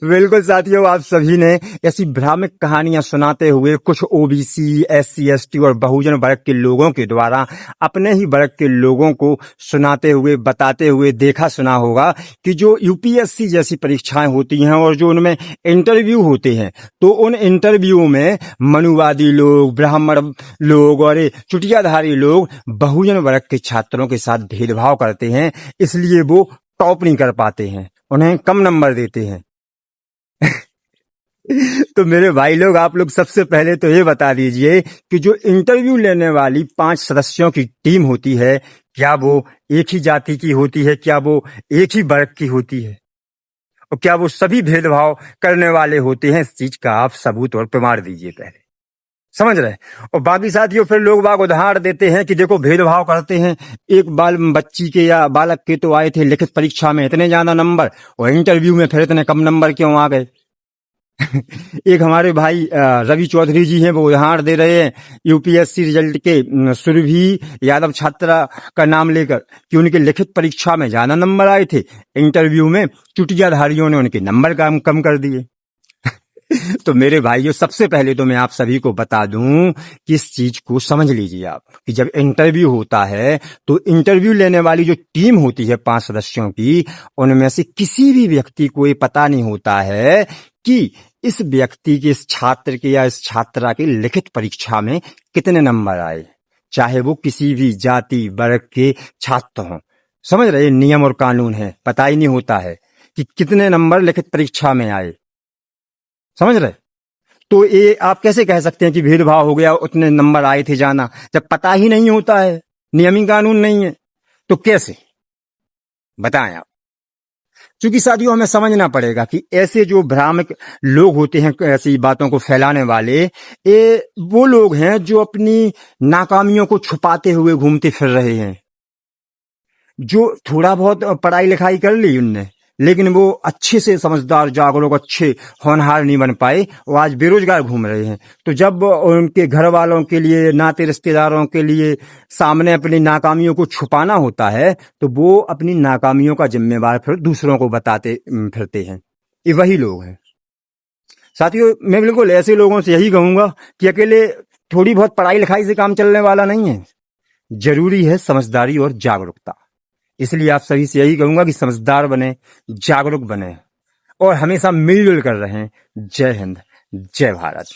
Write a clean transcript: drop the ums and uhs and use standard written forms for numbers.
बिल्कुल साथियों, आप सभी ने ऐसी भ्रामक कहानियां सुनाते हुए कुछ ओबीसी, एससी, एसटी और बहुजन वर्ग के लोगों के द्वारा अपने ही वर्ग के लोगों को सुनाते हुए, बताते हुए देखा सुना होगा कि जो यूपीएससी जैसी परीक्षाएं होती हैं और जो उनमें इंटरव्यू होते हैं, तो उन इंटरव्यू में मनुवादी लोग, ब्राह्मण लोग और चुटियाधारी लोग बहुजन वर्ग के छात्रों के साथ भेदभाव करते हैं, इसलिए वो टॉप नहीं कर पाते हैं, उन्हें कम नंबर देते हैं। तो मेरे भाई लोग, आप लोग सबसे पहले तो ये बता दीजिए कि जो इंटरव्यू लेने वाली 5 सदस्यों की टीम होती है, क्या वो एक ही जाति की होती है, क्या वो एक ही वर्ग की होती है, और क्या वो सभी भेदभाव करने वाले होते हैं? इस चीज का आप सबूत और प्रमाण दीजिए पहले। समझ रहे? और बाकी साथियों, फिर लोग बाग उदाहरण देते हैं कि देखो भेदभाव करते हैं, एक बच्ची के या बालक के तो आए थे लिखित परीक्षा में इतने ज्यादा नंबर और इंटरव्यू में फिर इतने कम नंबर क्यों आ गए? एक हमारे भाई रवि चौधरी जी हैं, वो उदाहरण दे रहे हैं यूपीएससी रिजल्ट के सुरभि यादव छात्रा का नाम लेकर कि उनके लिखित परीक्षा में ज्यादा नंबर आए थे, इंटरव्यू में चुटियाधारियों ने उनके नंबर कम कर दिए। तो मेरे भाइयों, सबसे पहले तो मैं आप सभी को बता दूं कि इस चीज को समझ लीजिए आप कि जब इंटरव्यू होता है तो इंटरव्यू लेने वाली जो टीम होती है 5 सदस्यों की, उनमें से किसी भी व्यक्ति को ये पता नहीं होता है कि इस व्यक्ति के, इस छात्र के या इस छात्रा के लिखित परीक्षा में कितने नंबर आए, चाहे वो किसी भी जाति वर्ग के छात्र हों। समझ रहे? नियम और कानून है, पता ही नहीं होता है कि कितने नंबर लिखित परीक्षा में आए। समझ रहे? तो ये आप कैसे कह सकते हैं कि भेदभाव हो गया, उतने नंबर आए थे जाना, जब पता ही नहीं होता है, नियमी कानून नहीं है, तो कैसे बताएं आप? क्योंकि साथियों, हमें समझना पड़ेगा कि ऐसे जो भ्रामक लोग होते हैं, ऐसी बातों को फैलाने वाले, ये वो लोग हैं जो अपनी नाकामियों को छुपाते हुए घूमते फिर रहे हैं। जो थोड़ा बहुत पढ़ाई लिखाई कर ली उनने, लेकिन वो अच्छे से समझदार, जागरूक, अच्छे होनहार नहीं बन पाए, वो आज बेरोजगार घूम रहे हैं। तो जब उनके घर वालों के लिए, नाते रिश्तेदारों के लिए सामने अपनी नाकामियों को छुपाना होता है, तो वो अपनी नाकामियों का जिम्मेवार फिर दूसरों को बताते फिरते हैं। ये वही लोग हैं साथियों। मैं बिल्कुल ऐसे लोगों से यही कहूंगा कि अकेले थोड़ी बहुत पढ़ाई लिखाई से काम चलने वाला नहीं है, जरूरी है समझदारी और जागरूकता। इसलिए आप सभी से यही कहूंगा कि समझदार बने, जागरूक बने और हमेशा मिलजुल कर रहें। जय हिंद, जय भारत।